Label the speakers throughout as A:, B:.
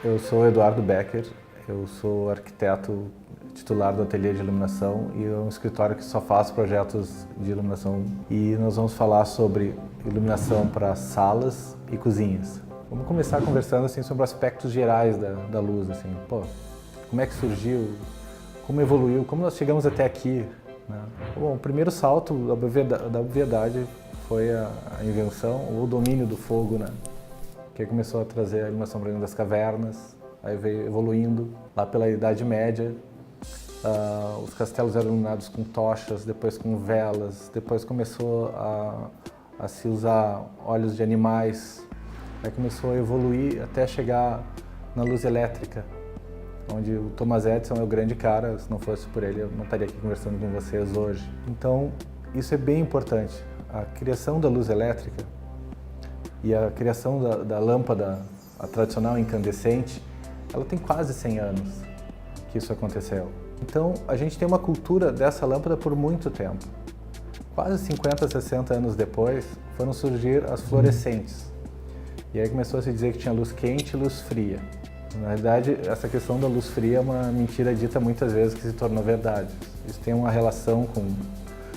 A: Eu sou Eduardo Becker, eu sou arquiteto titular do Ateliê de Iluminação e é um escritório que só faz projetos de iluminação. E nós vamos falar sobre iluminação para salas e cozinhas. Vamos começar conversando assim sobre aspectos gerais da luz, assim, como é que surgiu, como evoluiu, como nós chegamos até aqui, né? Bom, o primeiro salto da obviedade foi a invenção ou o domínio do fogo, né? Que começou a trazer a iluminação para dentro das cavernas, aí veio evoluindo. Lá pela Idade Média, os castelos eram iluminados com tochas, depois com velas, depois começou a se usar óleos de animais, aí começou a evoluir até chegar na luz elétrica, onde o Thomas Edison é o grande cara. Se não fosse por ele, eu não estaria aqui conversando com vocês hoje. Então, isso é bem importante. A criação da luz elétrica e a criação da lâmpada, a tradicional incandescente, ela tem quase 100 anos que isso aconteceu. Então, a gente tem uma cultura dessa lâmpada por muito tempo. Quase 50, 60 anos depois, foram surgir as fluorescentes. E aí começou a se dizer que tinha luz quente e luz fria. Na realidade, essa questão da luz fria é uma mentira dita muitas vezes que se tornou verdade. Isso tem uma relação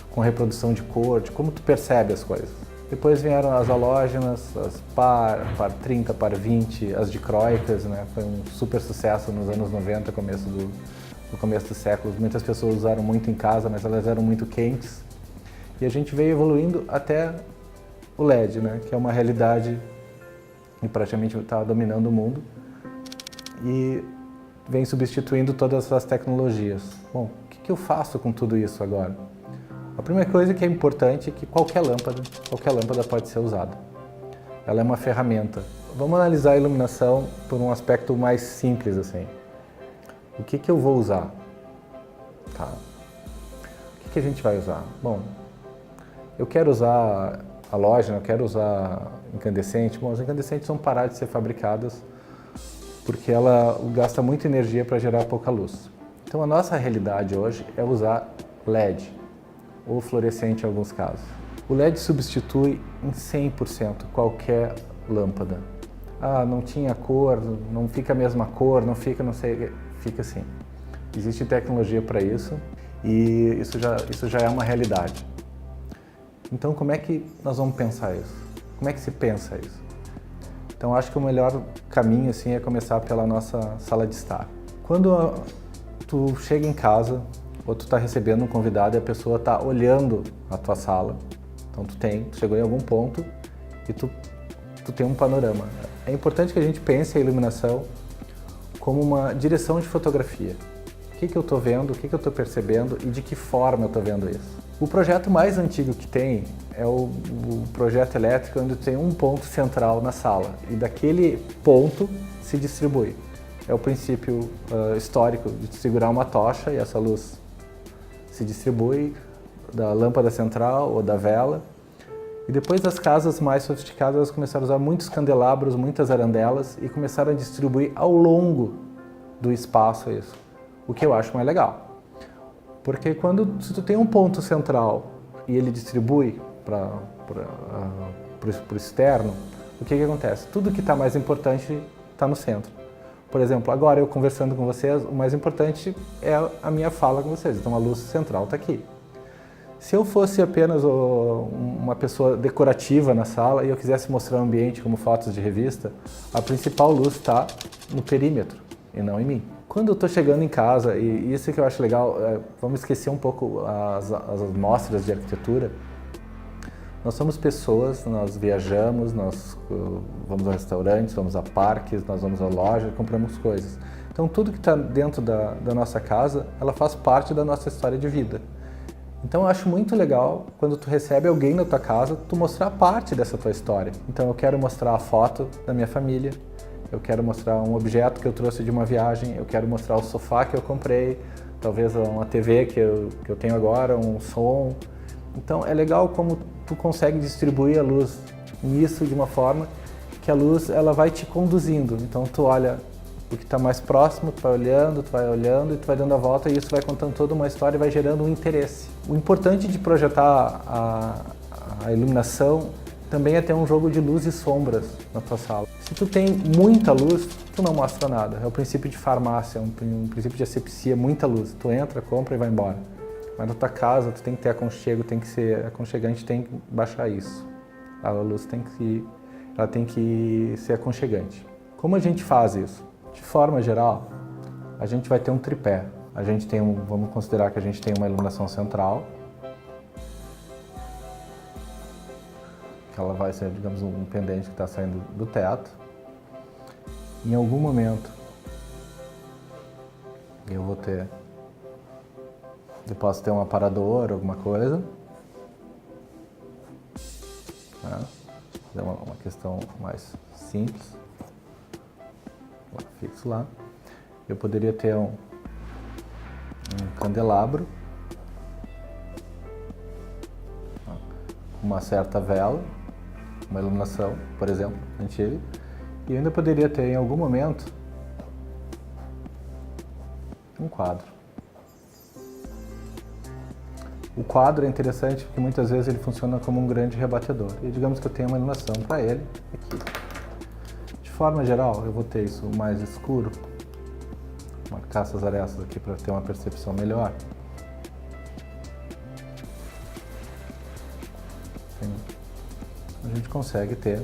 A: com reprodução de cor, de como tu percebe as coisas. Depois vieram as halógenas, as par 30, par 20, as dicróicas, né? Foi um super sucesso nos anos 90, no começo do século. Muitas pessoas usaram muito em casa, mas elas eram muito quentes. E a gente veio evoluindo até o LED, né? Que é uma realidade que praticamente está dominando o mundo e vem substituindo todas as tecnologias. Bom, o que eu faço com tudo isso agora? A primeira coisa que é importante é que qualquer lâmpada pode ser usada. Ela é uma ferramenta. Vamos analisar a iluminação por um aspecto mais simples, assim. O que eu vou usar? Tá. O que a gente vai usar? Bom, eu quero usar halógeno, eu quero usar incandescente. Bom, as incandescentes vão parar de ser fabricadas porque ela gasta muita energia para gerar pouca luz. Então a nossa realidade hoje é usar LED. Ou fluorescente em alguns casos. O LED substitui em 100% qualquer lâmpada. Ah, não tinha cor, não fica a mesma cor, não fica, não sei, fica assim. Existe tecnologia para isso e isso já é uma realidade. Então, como é que nós vamos pensar isso? Como é que se pensa isso? Então, acho que o melhor caminho assim é começar pela nossa sala de estar. Quando tu chega em casa, ou tu está recebendo um convidado e a pessoa está olhando a tua sala. Então tu chegou em algum ponto e tu tem um panorama. É importante que a gente pense a iluminação como uma direção de fotografia. O que eu estou vendo, o que eu estou percebendo e de que forma eu estou vendo isso. O projeto mais antigo que tem é o projeto elétrico, onde tem um ponto central na sala e daquele ponto se distribui. É o princípio histórico de segurar uma tocha e essa luz se distribui da lâmpada central ou da vela. E depois as casas mais sofisticadas elas começaram a usar muitos candelabros, muitas arandelas e começaram a distribuir ao longo do espaço isso. O que eu acho mais legal. Porque se tu tem um ponto central e ele distribui para o externo, o que acontece? Tudo que está mais importante está no centro. Por exemplo, agora eu conversando com vocês, o mais importante é a minha fala com vocês. Então a luz central está aqui. Se eu fosse apenas uma pessoa decorativa na sala e eu quisesse mostrar o ambiente como fotos de revista, a principal luz está no perímetro e não em mim. Quando eu estou chegando em casa, e isso que eu acho legal, vamos esquecer um pouco as mostras de arquitetura. Nós somos pessoas, nós viajamos, nós vamos a restaurantes, vamos a parques, nós vamos a loja, compramos coisas. Então tudo que está dentro da nossa casa, ela faz parte da nossa história de vida. Então eu acho muito legal quando tu recebe alguém na tua casa, tu mostrar parte dessa tua história. Então eu quero mostrar a foto da minha família, eu quero mostrar um objeto que eu trouxe de uma viagem, eu quero mostrar o sofá que eu comprei, talvez uma TV que eu tenho agora, um som. Então é legal como tu consegue distribuir a luz nisso de uma forma que a luz ela vai te conduzindo. Então tu olha o que está mais próximo, tu vai olhando e tu vai dando a volta e isso vai contando toda uma história e vai gerando um interesse. O importante de projetar a iluminação também é ter um jogo de luz e sombras na tua sala. Se tu tem muita luz, tu não mostra nada. É o princípio de farmácia, um princípio de asepsia, muita luz. Tu entra, compra e vai embora. Mas na tua casa, tu tem que ter aconchego, tem que ser aconchegante, tem que baixar isso. A luz tem que ser aconchegante. Como a gente faz isso? De forma geral, a gente vai ter um tripé. A gente tem vamos considerar que a gente tem uma iluminação central, que ela vai ser, digamos, um pendente que está saindo do teto. Em algum momento, eu posso ter um aparador, alguma coisa. Né? É uma questão mais simples. Fixo lá. Eu poderia ter um candelabro, uma certa vela, uma iluminação, por exemplo, antiga. E eu ainda poderia ter, em algum momento, um quadro. O quadro é interessante porque muitas vezes ele funciona como um grande rebatedor. E digamos que eu tenho uma iluminação para ele aqui. De forma geral, eu vou ter isso mais escuro. Vou marcar essas arestas aqui para ter uma percepção melhor. A gente consegue ter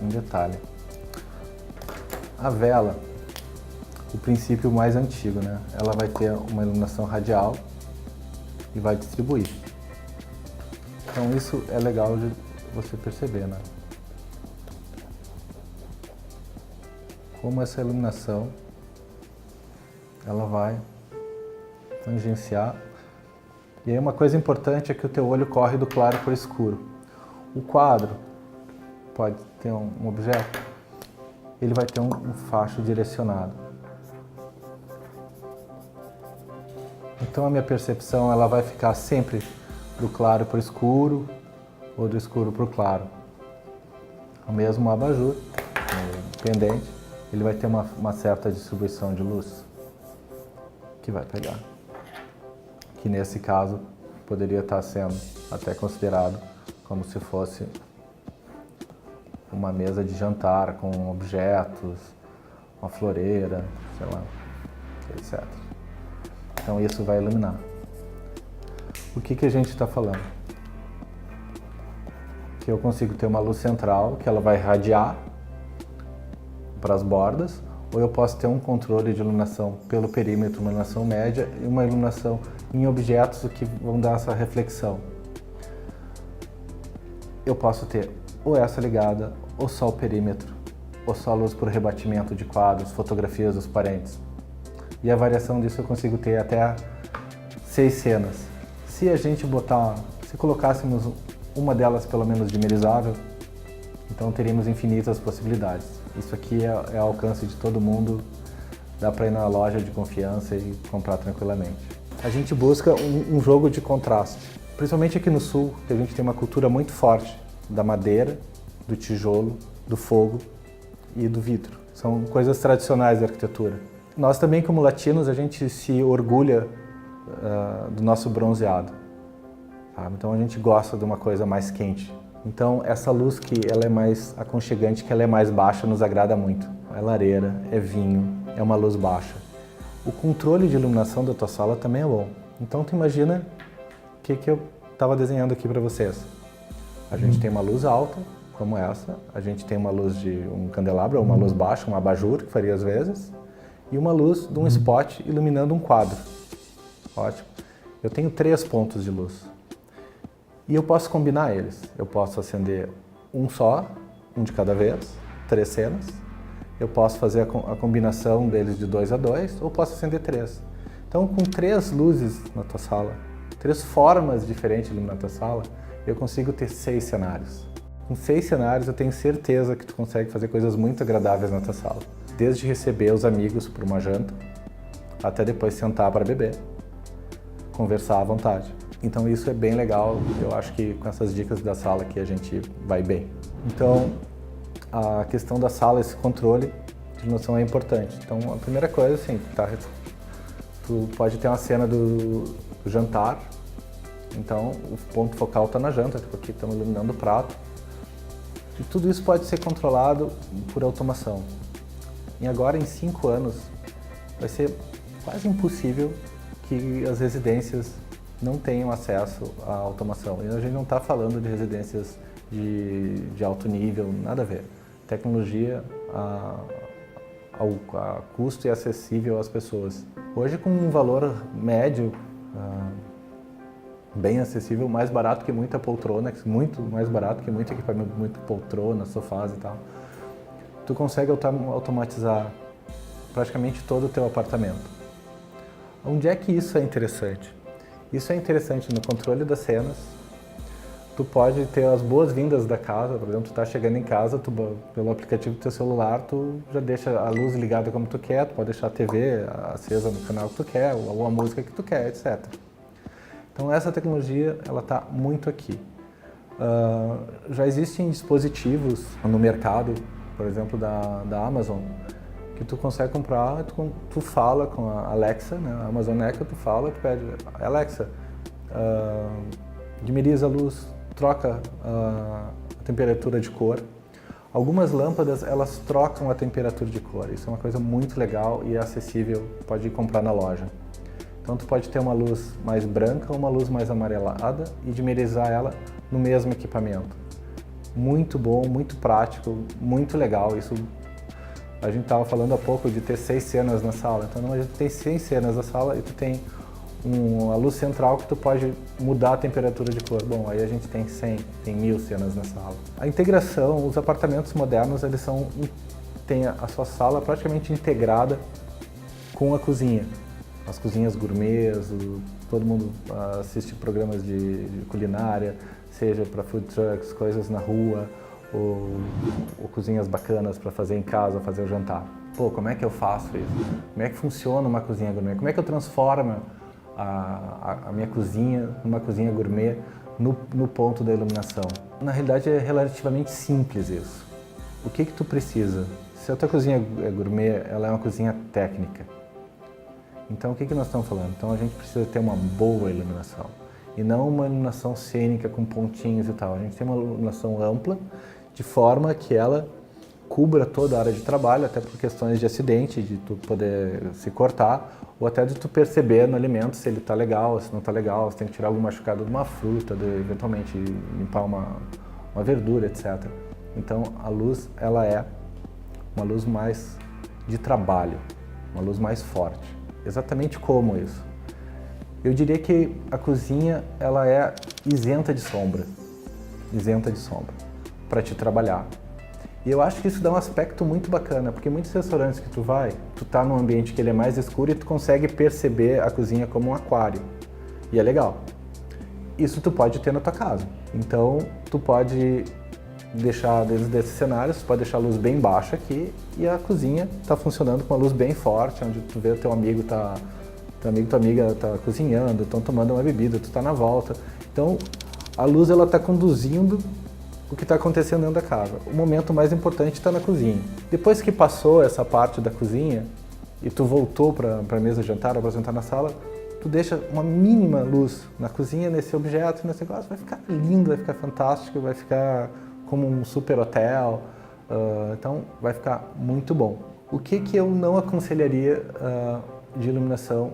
A: um detalhe. A vela, o princípio mais antigo, né? Ela vai ter uma iluminação radial e vai distribuir. Então isso é legal de você perceber, né? Como essa iluminação ela vai tangenciar. E aí uma coisa importante é que o teu olho corre do claro para o escuro. O quadro pode ter um objeto, ele vai ter um facho direcionado. Então a minha percepção ela vai ficar sempre do claro para o escuro ou do escuro para o claro. O mesmo abajur, o pendente, ele vai ter uma certa distribuição de luz que vai pegar. Que nesse caso poderia estar sendo até considerado como se fosse uma mesa de jantar com objetos, uma floreira, sei lá, etc. Então isso vai iluminar. O que a gente está falando? Que eu consigo ter uma luz central que ela vai irradiar para as bordas, ou eu posso ter um controle de iluminação pelo perímetro, uma iluminação média e uma iluminação em objetos que vão dar essa reflexão. Eu posso ter ou essa ligada, ou só o perímetro, ou só a luz por rebatimento de quadros, fotografias dos parentes. E a variação disso eu consigo ter até 6 cenas. Se a gente se colocássemos uma delas pelo menos dimerizável, então teríamos infinitas possibilidades. Isso aqui é ao alcance de todo mundo, dá para ir na loja de confiança e comprar tranquilamente. A gente busca um jogo de contraste, principalmente aqui no sul, que a gente tem uma cultura muito forte da madeira, do tijolo, do fogo e do vidro. São coisas tradicionais da arquitetura. Nós também, como latinos, a gente se orgulha do nosso bronzeado. Sabe? Então a gente gosta de uma coisa mais quente. Então essa luz que ela é mais aconchegante, que ela é mais baixa, nos agrada muito. É lareira, é vinho, é uma luz baixa. O controle de iluminação da tua sala também é bom. Então tu imagina o que eu estava desenhando aqui para vocês. A gente tem uma luz alta, como essa, a gente tem uma luz de um candelabro, ou uma luz baixa, um abajur, que faria às vezes, e uma luz de um spot iluminando um quadro. Ótimo. Eu tenho 3 pontos de luz. E eu posso combinar eles. Eu posso acender um só, um de cada vez, 3 cenas. Eu posso fazer a combinação deles de 2 a 2, ou posso acender 3. Então, com 3 luzes na tua sala, 3 formas diferentes de iluminar a tua sala, eu consigo ter 6 cenários. Com 6 cenários, eu tenho certeza que tu consegue fazer coisas muito agradáveis na tua sala. Desde receber os amigos para uma janta, até depois sentar para beber, conversar à vontade. Então isso é bem legal, eu acho que com essas dicas da sala aqui a gente vai bem. Então a questão da sala, esse controle de iluminação é importante. Então a primeira coisa, assim, tu pode ter uma cena do jantar, então o ponto focal está na janta, tipo aqui estamos iluminando o prato, E tudo isso pode ser controlado por automação. E agora, em 5 anos, vai ser quase impossível que as residências não tenham acesso à automação. E a gente não está falando de residências de alto nível, nada a ver. Tecnologia a custo e acessível às pessoas. Hoje, com um valor médio, bem acessível, mais barato que muita poltrona, muito mais barato que muito equipamento, muito poltrona, sofás e tal, tu consegue automatizar praticamente todo o teu apartamento. Onde é que isso é interessante? Isso é interessante no controle das cenas. Tu pode ter as boas-vindas da casa, por exemplo, tu tá chegando em casa, pelo aplicativo do teu celular, tu já deixa a luz ligada como tu quer, tu pode deixar a TV acesa no canal que tu quer, ou a música que tu quer, etc. Então essa tecnologia, ela tá muito aqui. Já existem dispositivos no mercado, por exemplo, da Amazon, que tu consegue comprar, tu fala com a Alexa, né? A Amazon Echo, tu fala, tu pede, Alexa, dimeriza a luz, troca a temperatura de cor. Algumas lâmpadas, elas trocam a temperatura de cor. Isso é uma coisa muito legal e é acessível, pode ir comprar na loja. Então tu pode ter uma luz mais branca ou uma luz mais amarelada e dimerizar ela no mesmo equipamento. Muito bom, muito prático, muito legal. Isso a gente estava falando há pouco de ter 6 cenas na sala. Então a gente tem 6 cenas na sala e tu tem a luz central que tu pode mudar a temperatura de cor. Bom, aí a gente tem 100, tem 1000 cenas na sala. A integração, os apartamentos modernos, eles têm a sua sala praticamente integrada com a cozinha. As cozinhas gourmets, todo mundo assiste programas de culinária, seja para food trucks, coisas na rua, ou cozinhas bacanas para fazer em casa, fazer o jantar. Pô, como é que eu faço isso? Como é que funciona uma cozinha gourmet? Como é que eu transformo a minha cozinha numa cozinha gourmet no ponto da iluminação? Na realidade é relativamente simples isso. O que tu precisa? Se a tua cozinha é gourmet, ela é uma cozinha técnica. Então o que nós estamos falando? Então a gente precisa ter uma boa iluminação e não uma iluminação cênica com pontinhos e tal. A gente tem uma iluminação ampla de forma que ela cubra toda a área de trabalho, até por questões de acidente, de tu poder se cortar ou até de tu perceber no alimento se ele está legal, se não está legal, se tem que tirar algum machucado de uma fruta, eventualmente limpar uma verdura, etc. Então a luz, ela é uma luz mais de trabalho, uma luz mais forte. Exatamente como isso? Eu diria que a cozinha, ela é isenta de sombra, para te trabalhar. E eu acho que isso dá um aspecto muito bacana, porque muitos restaurantes que tu tá num ambiente que ele é mais escuro e tu consegue perceber a cozinha como um aquário. E é legal. Isso tu pode ter na tua casa. Então, tu pode deixar dentro desses cenários, tu pode deixar a luz bem baixa aqui e a cozinha está funcionando com uma luz bem forte, onde tu vê tua amiga tá cozinhando, estão tomando uma bebida, tu tá na volta. Então, a luz ela está conduzindo o que está acontecendo dentro da casa. O momento mais importante está na cozinha. Depois que passou essa parte da cozinha e tu voltou para a mesa de jantar ou para jantar na sala, tu deixa uma mínima luz na cozinha, nesse objeto, nesse negócio, vai ficar lindo, vai ficar fantástico, vai ficar como um super hotel, então vai ficar muito bom. O que eu não aconselharia de iluminação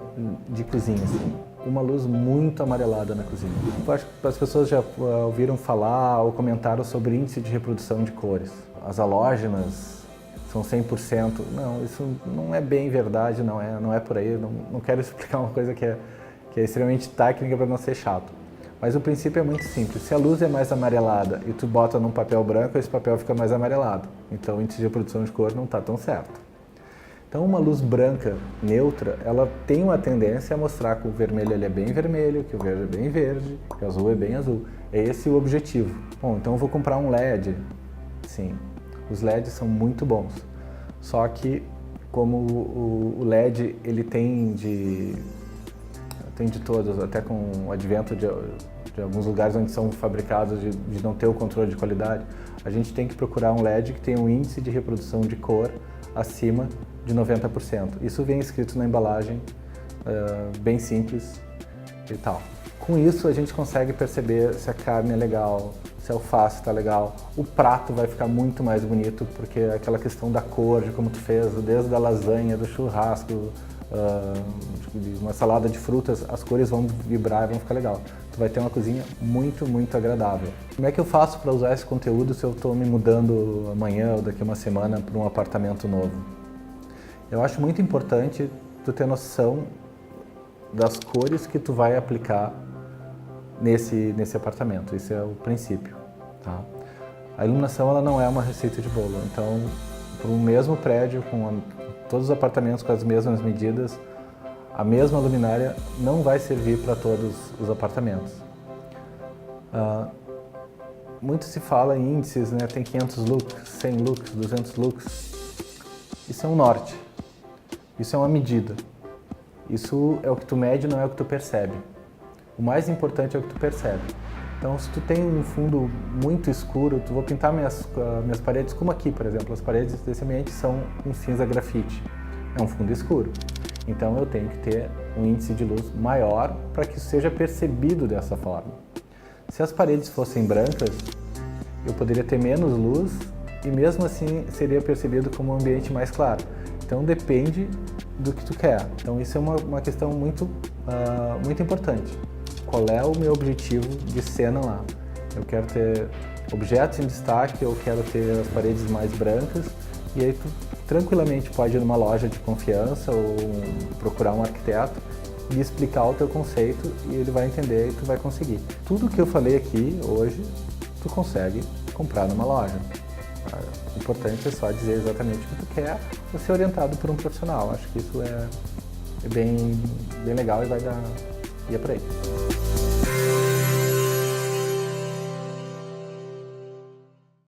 A: de cozinha? Assim? Uma luz muito amarelada na cozinha. Eu acho que as pessoas já ouviram falar ou comentaram sobre índice de reprodução de cores. As halógenas são 100%. Não, isso não é bem verdade, não é por aí. Não quero explicar uma coisa que é extremamente técnica para não ser chato. Mas o princípio é muito simples. Se a luz é mais amarelada e tu bota num papel branco, esse papel fica mais amarelado. Então o índice de reprodução de cor não está tão certo. Então uma luz branca, neutra, ela tem uma tendência a mostrar que o vermelho ele é bem vermelho, que o verde é bem verde, que o azul é bem azul. É esse o objetivo. Bom, então eu vou comprar um LED. Sim, os LEDs são muito bons. Só que como o LED ele tem de todos, até com o advento de alguns lugares onde são fabricados de não ter o controle de qualidade, a gente tem que procurar um LED que tenha um índice de reprodução de cor acima de 90%. Isso vem escrito na embalagem, bem simples e tal. Com isso a gente consegue perceber se a carne é legal, se a alface está legal. O prato vai ficar muito mais bonito, porque aquela questão da cor, de como tu fez, desde a lasanha, do churrasco, uma salada de frutas, as cores vão vibrar e vão ficar legal. Tu vai ter uma cozinha muito, muito agradável. Como é que eu faço para usar esse conteúdo se eu estou me mudando amanhã ou daqui a uma semana para um apartamento novo? Eu acho muito importante tu ter noção das cores que tu vai aplicar nesse apartamento. Esse é o princípio, tá? A iluminação ela não é uma receita de bolo, então para o mesmo prédio, com todos os apartamentos com as mesmas medidas, a mesma luminária não vai servir para todos os apartamentos. Muito se fala em índices, né? Tem 500 lux, 100 lux, 200 lux. Isso é um norte, isso é uma medida. Isso é o que tu mede, não é o que tu percebe. O mais importante é o que tu percebe. Então, se tu tem um fundo muito escuro, tu vou pintar minhas paredes, como aqui, por exemplo. As paredes desse ambiente são um cinza grafite. É um fundo escuro. Então, eu tenho que ter um índice de luz maior para que isso seja percebido dessa forma. Se as paredes fossem brancas, eu poderia ter menos luz e mesmo assim seria percebido como um ambiente mais claro. Então, depende do que tu quer. Então, isso é uma questão muito importante. Qual é o meu objetivo de cena lá? Eu quero ter objetos em destaque, eu quero ter as paredes mais brancas, e aí tu tranquilamente pode ir numa loja de confiança ou procurar um arquiteto e explicar o teu conceito e ele vai entender e tu vai conseguir. Tudo que eu falei aqui hoje, tu consegue comprar numa loja. O importante é só dizer exatamente o que tu quer e ser orientado por um profissional. Acho que isso é bem legal e vai dar... E é por aí.